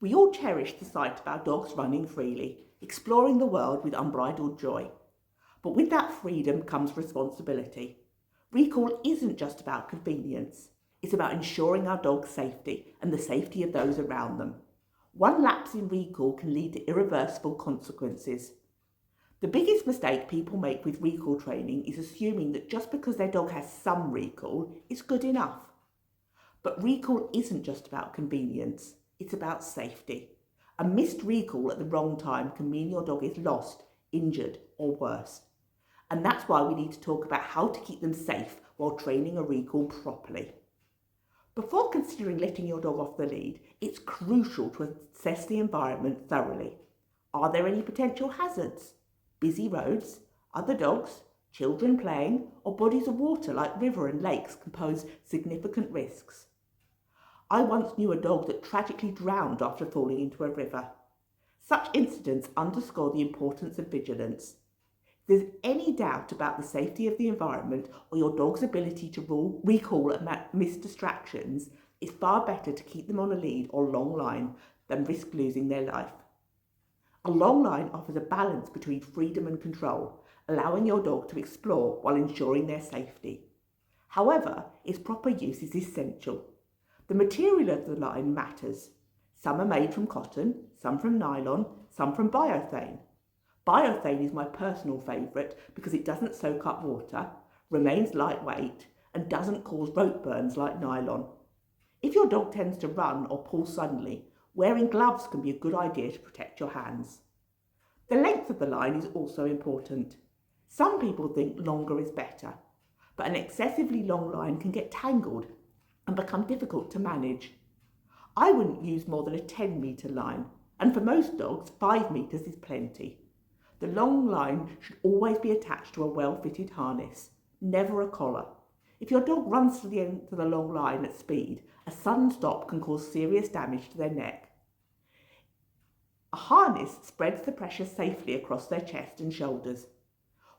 We all cherish the sight of our dogs running freely, exploring the world with unbridled joy. But with that freedom comes responsibility. Recall isn't just about convenience. It's about ensuring our dog's safety and the safety of those around them. One lapse in recall can lead to irreversible consequences. The biggest mistake people make with recall training is assuming that just because their dog has some recall, it's good enough. But recall isn't just about convenience, it's about safety. A missed recall at the wrong time can mean your dog is lost, injured, or worse. And that's why we need to talk about how to keep them safe while training a recall properly. Before considering letting your dog off the lead, it's crucial to assess the environment thoroughly. Are there any potential hazards? Busy roads, other dogs, children playing, or bodies of water like river and lakes can pose significant risks. I once knew a dog that tragically drowned after falling into a river. Such incidents underscore the importance of vigilance. If there's any doubt about the safety of the environment or your dog's ability to recall and miss distractions, it's far better to keep them on a lead or long line than risk losing their life. A long line offers a balance between freedom and control, allowing your dog to explore while ensuring their safety. However, its proper use is essential. The material of the line matters. Some are made from cotton, some from nylon, some from biothane. Biothane is my personal favourite because it doesn't soak up water, remains lightweight, and doesn't cause rope burns like nylon. If your dog tends to run or pull suddenly, wearing gloves can be a good idea to protect your hands. The length of the line is also important. Some people think longer is better, but an excessively long line can get tangled and become difficult to manage. I wouldn't use more than a 10-metre line, and for most dogs, 5 metres is plenty. The long line should always be attached to a well-fitted harness, never a collar. If your dog runs to the end of the long line at speed, a sudden stop can cause serious damage to their neck. A harness spreads the pressure safely across their chest and shoulders.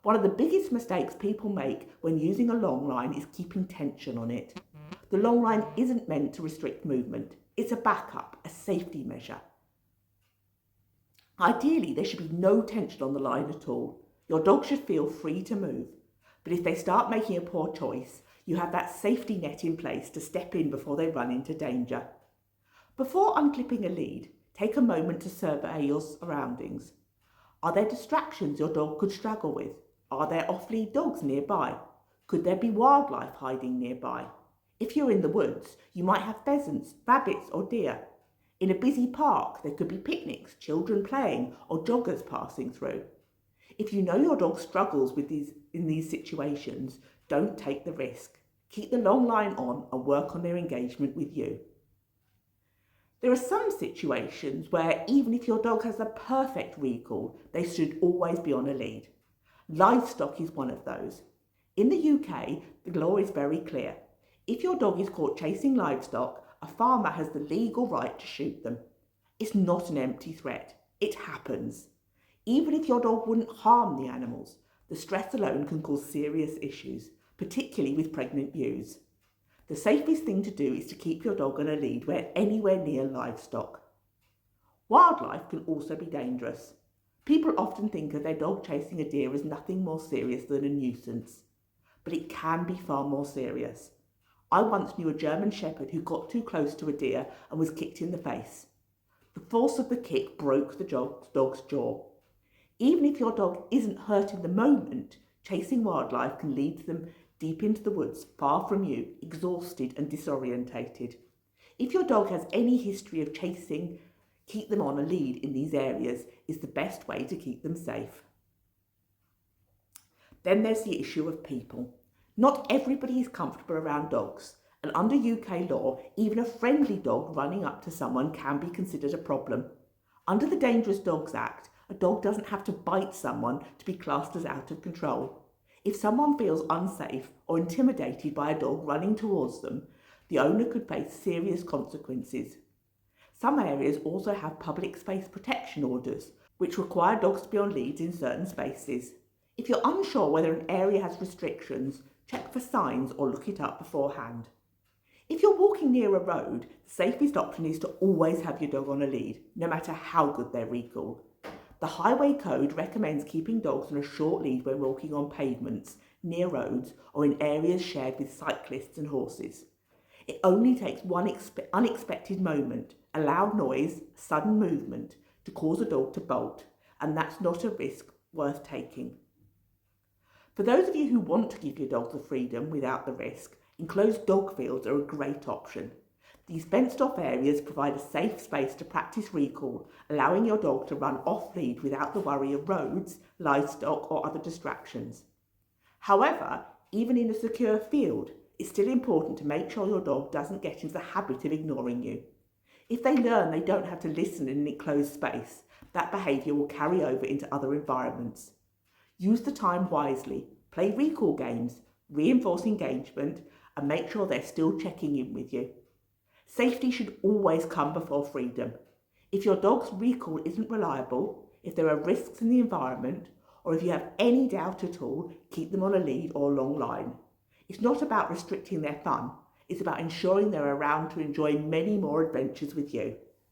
One of the biggest mistakes people make when using a long line is keeping tension on it. The long line isn't meant to restrict movement. It's a backup, a safety measure. Ideally, there should be no tension on the line at all. Your dog should feel free to move. But if they start making a poor choice, you have that safety net in place to step in before they run into danger. Before unclipping a lead, take a moment to survey your surroundings. Are there distractions your dog could struggle with? Are there off-lead dogs nearby? Could there be wildlife hiding nearby? If you're in the woods, you might have pheasants, rabbits, or deer. In a busy park, there could be picnics, children playing, or joggers passing through. If you know your dog struggles in these situations, don't take the risk. Keep the long line on and work on their engagement with you. There are some situations where even if your dog has a perfect recall, they should always be on a lead. Livestock is one of those. In the UK, the law is very clear. If your dog is caught chasing livestock, a farmer has the legal right to shoot them. It's not an empty threat. It happens. Even if your dog wouldn't harm the animals, the stress alone can cause serious issues, particularly with pregnant ewes. The safest thing to do is to keep your dog on a lead when anywhere near livestock. Wildlife can also be dangerous. People often think of their dog chasing a deer as nothing more serious than a nuisance, but it can be far more serious. I once knew a German shepherd who got too close to a deer and was kicked in the face. The force of the kick broke the dog's jaw. Even if your dog isn't hurt in the moment, chasing wildlife can lead them deep into the woods, far from you, exhausted and disorientated. If your dog has any history of chasing, keep them on a lead in these areas is the best way to keep them safe. Then there's the issue of people. Not everybody is comfortable around dogs, and under UK law, even a friendly dog running up to someone can be considered a problem. Under the Dangerous Dogs Act, a dog doesn't have to bite someone to be classed as out of control. If someone feels unsafe or intimidated by a dog running towards them, the owner could face serious consequences. Some areas also have public space protection orders, which require dogs to be on leads in certain spaces. If you're unsure whether an area has restrictions, check for signs or look it up beforehand. If you're walking near a road, the safest option is to always have your dog on a lead, no matter how good their recall. The Highway Code recommends keeping dogs on a short lead when walking on pavements, near roads, or in areas shared with cyclists and horses. It only takes one unexpected moment, a loud noise, sudden movement, to cause a dog to bolt, and that's not a risk worth taking. For those of you who want to give your dog the freedom without the risk, enclosed dog fields are a great option. These fenced-off areas provide a safe space to practice recall, allowing your dog to run off-lead without the worry of roads, livestock, or other distractions. However, even in a secure field, it's still important to make sure your dog doesn't get into the habit of ignoring you. If they learn they don't have to listen in an enclosed space, that behaviour will carry over into other environments. Use the time wisely, play recall games, reinforce engagement, and make sure they're still checking in with you. Safety should always come before freedom. If your dog's recall isn't reliable, if there are risks in the environment, or if you have any doubt at all, keep them on a lead or a long line. It's not about restricting their fun, it's about ensuring they're around to enjoy many more adventures with you.